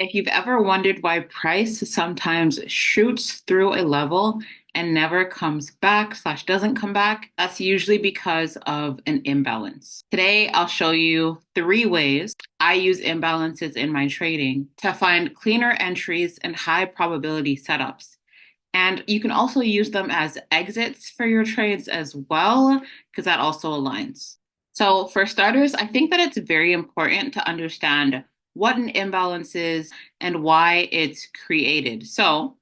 If you've ever wondered why price sometimes shoots through a level and never comes back slash doesn't come back, that's usually because of an imbalance. Today, I'll show you 3 ways I use imbalances in my trading to find cleaner entries and high probability setups. And you can also use them as exits for your trades as well, because that also aligns. So, for starters, I think that it's very important to understand what an imbalance is and why it's created. So,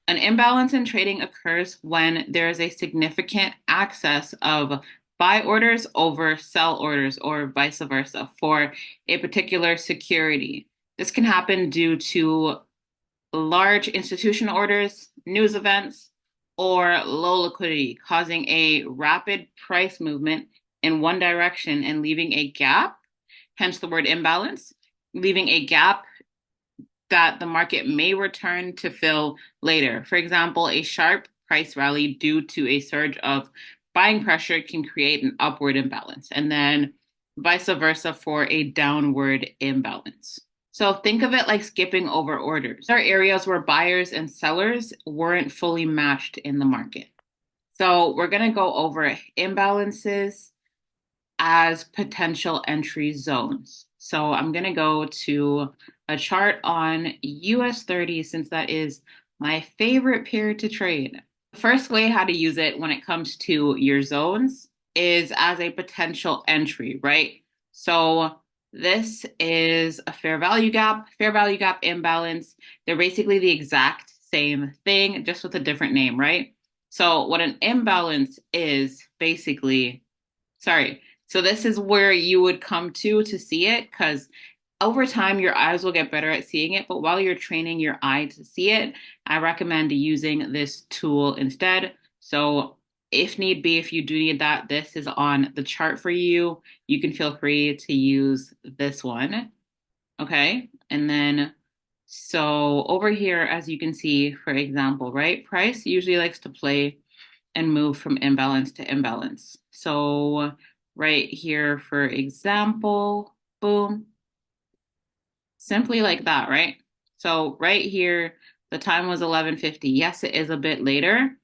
an imbalance in trading occurs when there is a significant excess of buy orders over sell orders, or vice versa, for a particular security. This can happen due to large institutional orders, news events, or low liquidity, causing a rapid price movement in one direction and leaving a gap, hence the word imbalance, leaving a gap that the market may return to fill later. For example, a sharp price rally due to a surge of buying pressure can create an upward imbalance, and then vice versa for a downward imbalance. So think of it like skipping over orders. There are areas where buyers and sellers weren't fully matched in the market. So we're going to go over imbalances as potential entry zones. So I'm going to go to a chart on US 30 since that is my favorite pair to trade. The first way how to use it when it comes to your zones is as a potential entry, right? So this is a fair value gap imbalance. They're basically the exact same thing, just with a different name, right? So what an imbalance is basically, sorry, so this is where you would come to see it, because over time your eyes will get better at seeing it. But while you're training your eye to see it, I recommend using this tool instead. So if need be, if you do need that, this is on the chart for you. You can feel free to use this one. Okay. And then so over here, as you can see, for example, right, price usually likes to play and move from imbalance to imbalance. So right here, for example, boom, simply like that, right? So right here, the time was 11:50. Yes, it is a bit later,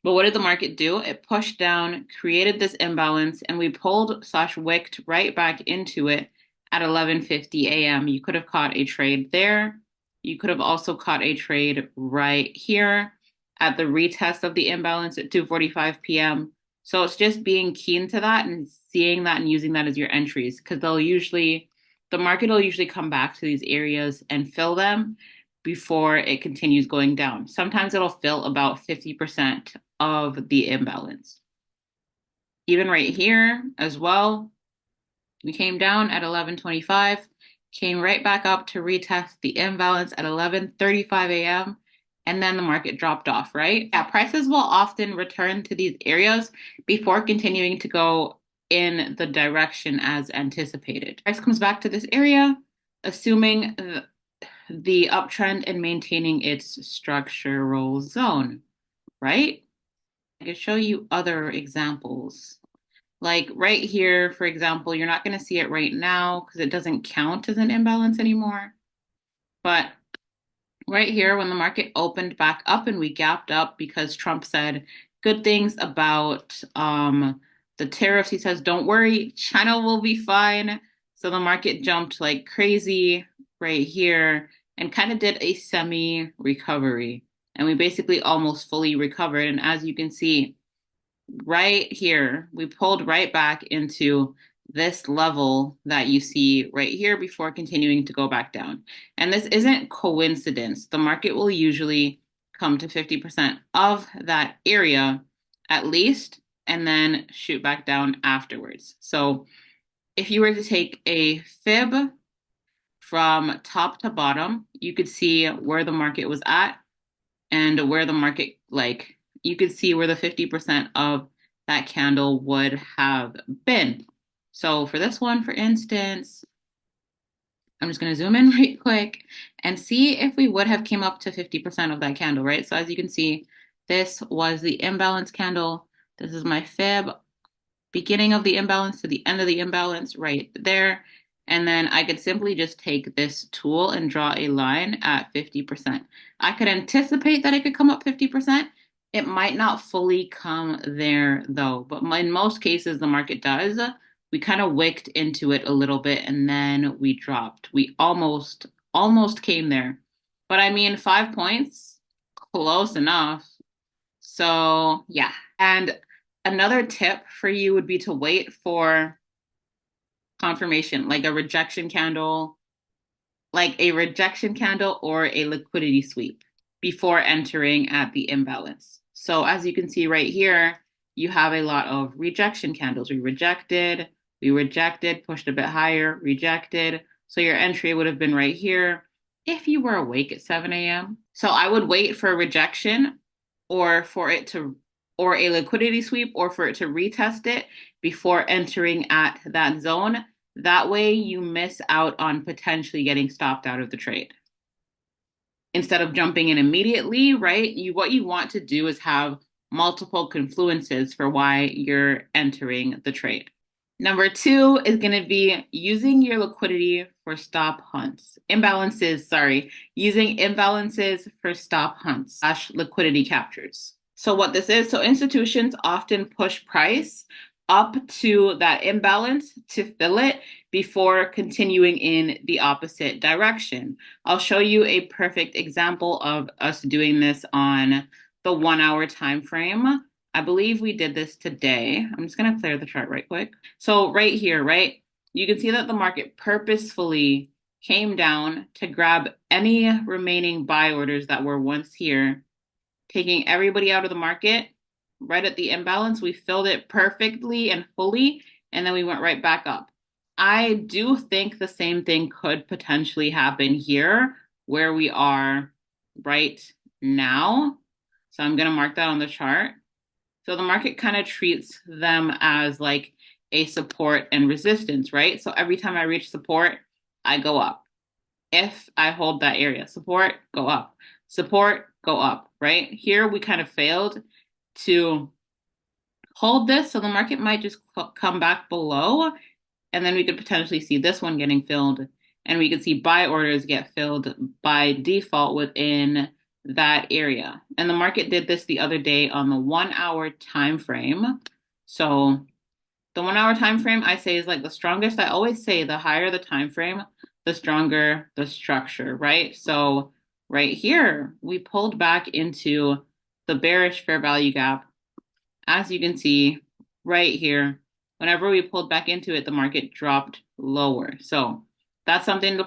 but what did the market do? It pushed down, created this imbalance, and we pulled slash wicked right back into it at 11:50 a.m. You could have caught a trade there. You could have also caught a trade right here at the retest of the imbalance at 2:45 p.m. So it's just being keen to that and seeing that and using that as your entries, because the market will usually come back to these areas and fill them before it continues going down. Sometimes it'll fill about 50% of the imbalance. Even right here as well, we came down at 11:25, came right back up to retest the imbalance at 11:35 a.m., and then the market dropped off, right? Yeah, prices will often return to these areas before continuing to go in the direction as anticipated. Price comes back to this area, assuming the uptrend and maintaining its structural zone, right? I can show you other examples. Like right here, for example, you're not going to see it right now because it doesn't count as an imbalance anymore. But right here, when the market opened back up and we gapped up because Trump said good things about the tariffs, he says, don't worry, China will be fine. So the market jumped like crazy right here and kind of did a semi recovery. And we basically almost fully recovered. And as you can see, right here, we pulled right back into this level that you see right here before continuing to go back down. And this isn't coincidence. The market will usually come to 50% of that area at least, and then shoot back down afterwards. So if you were to take a fib from top to bottom, you could see where the market was at and where the market, like, you could see where the 50% of that candle would have been. So for this one, for instance, I'm just going to zoom in right quick and see if we would have came up to 50% of that candle, right? So as you can see, this was the imbalance candle. This is my fib, beginning of the imbalance to the end of the imbalance right there. And then I could simply just take this tool and draw a line at 50%. I could anticipate that it could come up 50%. It might not fully come there though, but in most cases, the market does. We kind of wicked into it a little bit and then we dropped. We almost came there. But I mean, 5 points, close enough. So, yeah. And another tip for you would be to wait for confirmation, like a rejection candle or a liquidity sweep before entering at the imbalance. So as you can see right here, you have a lot of rejection candles. We rejected, pushed a bit higher, rejected. So your entry would have been right here if you were awake at 7 a.m. So I would wait for a rejection or for it to, or a liquidity sweep, or for it to retest it before entering at that zone. That way you miss out on potentially getting stopped out of the trade. Instead of jumping in immediately, right? What you want to do is have multiple confluences for why you're entering the trade. Number two is going to be using your liquidity for stop hunts. Using imbalances for stop hunts / liquidity captures. So what this is, so institutions often push price up to that imbalance to fill it before continuing in the opposite direction. I'll show you a perfect example of us doing this on the 1 hour time frame. I believe we did this today. I'm just going to clear the chart right quick. So right here, right, you can see that the market purposefully came down to grab any remaining buy orders that were once here, taking everybody out of the market. Right at the imbalance, we filled it perfectly and fully, and then we went right back up. I do think the same thing could potentially happen here where we are right now. So I'm going to mark that on the chart. So the market kind of treats them as like a support and resistance, right? So every time I reach support, I go up. If I hold that area, support, go up. Support, go up, right? Here we kind of failed to hold this, so the market might just come back below, and then we could potentially see this one getting filled, and we could see buy orders get filled by default within that area. And the market did this the other day on the 1 hour time frame. So the 1 hour time frame I say is like the strongest. I always say the higher the time frame, the stronger the structure, right? So right here, we pulled back into the bearish fair value gap. As you can see right here, whenever we pulled back into it, the market dropped lower. So that's something to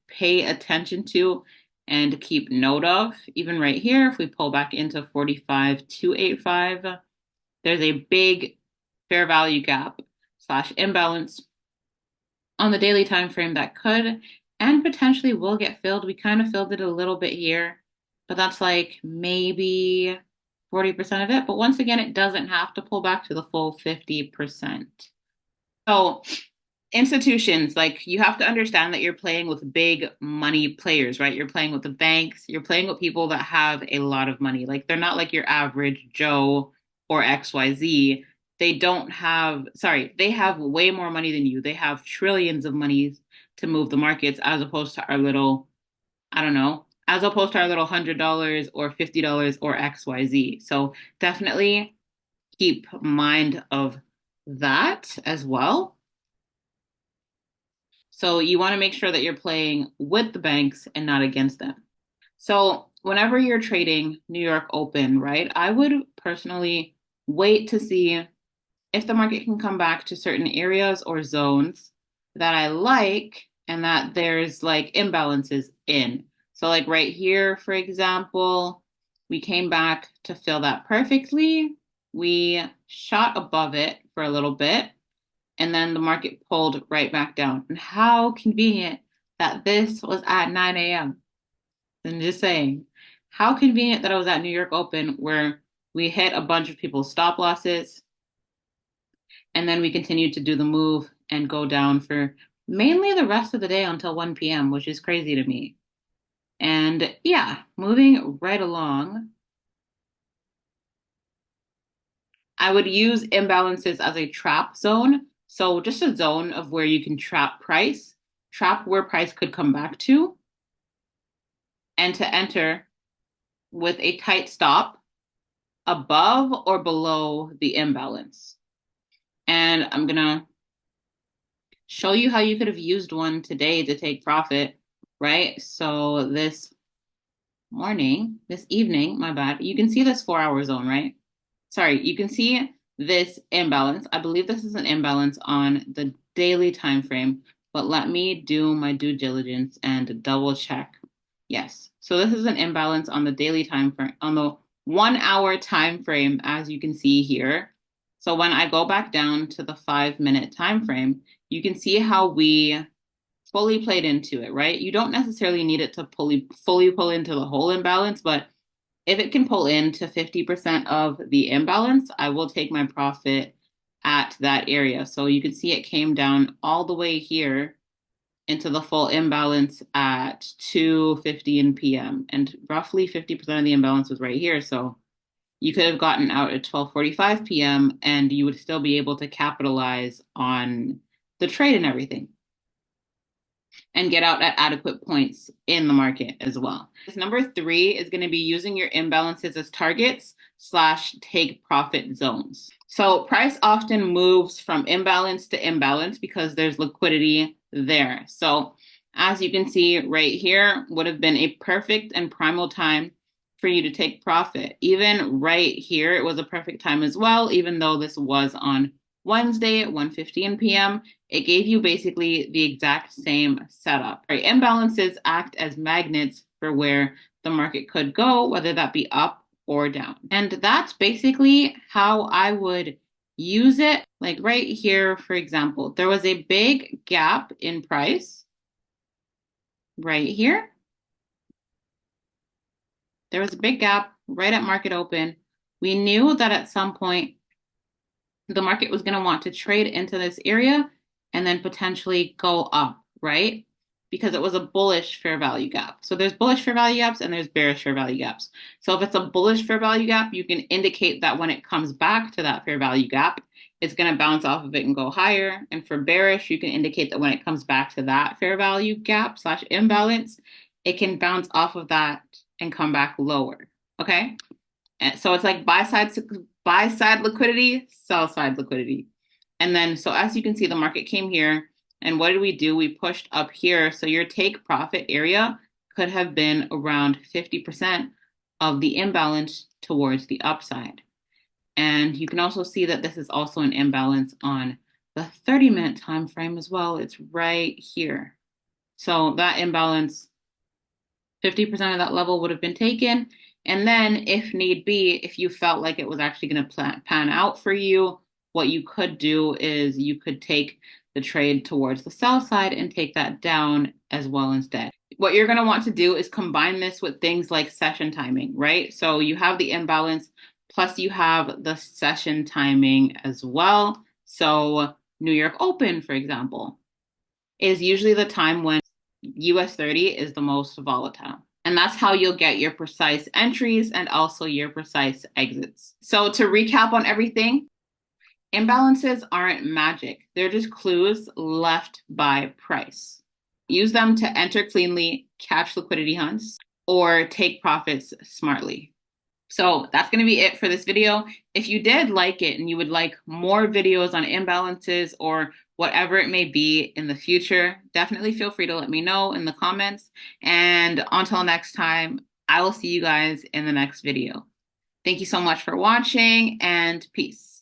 pay attention to and keep note of. Even right here, if we pull back into 45,285, there's a big fair value gap / imbalance on the daily time frame that could and potentially will get filled. We kind of filled it a little bit here, but that's like maybe 40% of it. But once again, it doesn't have to pull back to the full 50%. So institutions, like you have to understand that you're playing with big money players, right? You're playing with the banks, you're playing with people that have a lot of money. Like they're not like your average Joe or XYZ. They have way more money than you. They have trillions of monies to move the markets as opposed to our little, I don't know, as opposed to our little $100 or $50 or XYZ. So definitely keep mind of that as well. So you want to make sure that you're playing with the banks and not against them. So whenever you're trading New York Open, right, I would personally wait to see if the market can come back to certain areas or zones that I like and that there's like imbalances in. So like right here, for example, we came back to fill that perfectly. We shot above it for a little bit, and then the market pulled right back down. And how convenient that this was at 9 a.m. I'm just saying, how convenient that I was at New York Open where we hit a bunch of people's stop losses, and then we continued to do the move and go down for mainly the rest of the day until 1 p.m., which is crazy to me. And yeah, moving right along, I would use imbalances as a trap zone. So just a zone of where you can trap price trap where price could come back to, and to enter with a tight stop above or below the imbalance. And I'm going to show you how you could have used one today to take profit, right? So this evening, my bad, you can see this 4 hour zone, right? Sorry, you can see this imbalance. I believe this is an imbalance on the daily time frame, but let me do my due diligence and double check. Yes. So this is an imbalance on the daily time frame, on the 1 hour time frame, as you can see here. So when I go back down to the 5 minute time frame, you can see how we fully played into it, right? You don't necessarily need it to fully pull into the whole imbalance, but if it can pull into 50% of the imbalance, I will take my profit at that area. So you can see it came down all the way here into the full imbalance at 2:15 p.m. And roughly 50% of the imbalance was right here. So you could have gotten out at 12:45 p.m. and you would still be able to capitalize on the trade and everything and get out at adequate points in the market as well. Number 3 is going to be using your imbalances as targets / take profit zones. So price often moves from imbalance to imbalance because there's liquidity there. So as you can see right here would have been a perfect and primal time for you to take profit. Even right here, it was a perfect time as well, even though this was on Wednesday at 1:15 p.m. It gave you basically the exact same setup. Right? Imbalances act as magnets for where the market could go, whether that be up or down. And that's basically how I would use it. Like right here, for example, there was a big gap in price right here. There was a big gap right at market open. We knew that at some point the market was going to want to trade into this area and then potentially go up, right? Because it was a bullish fair value gap. So there's bullish fair value gaps and there's bearish fair value gaps. So if it's a bullish fair value gap, you can indicate that when it comes back to that fair value gap, it's going to bounce off of it and go higher. And for bearish, you can indicate that when it comes back to that fair value gap / imbalance, it can bounce off of that and come back lower. Okay. And so it's like buy side liquidity, sell side liquidity. And then, so as you can see, the market came here. And what did we do? We pushed up here. So your take profit area could have been around 50% of the imbalance towards the upside. And you can also see that this is also an imbalance on the 30-minute time frame as well. It's right here. So that imbalance, 50% of that level would have been taken. And then if need be, if you felt like it was actually going to pan out for you, what you could do is you could take the trade towards the sell side and take that down as well instead. What you're going to want to do is combine this with things like session timing, right? So you have the imbalance, plus you have the session timing as well. So New York Open, for example, is usually the time when US 30 is the most volatile. And that's how you'll get your precise entries and also your precise exits. So to recap on everything, imbalances aren't magic. They're just clues left by price. Use them to enter cleanly, catch liquidity hunts, or take profits smartly. So that's going to be it for this video. If you did like it and you would like more videos on imbalances or whatever it may be in the future, definitely feel free to let me know in the comments. And until next time, I will see you guys in the next video. Thank you so much for watching and peace.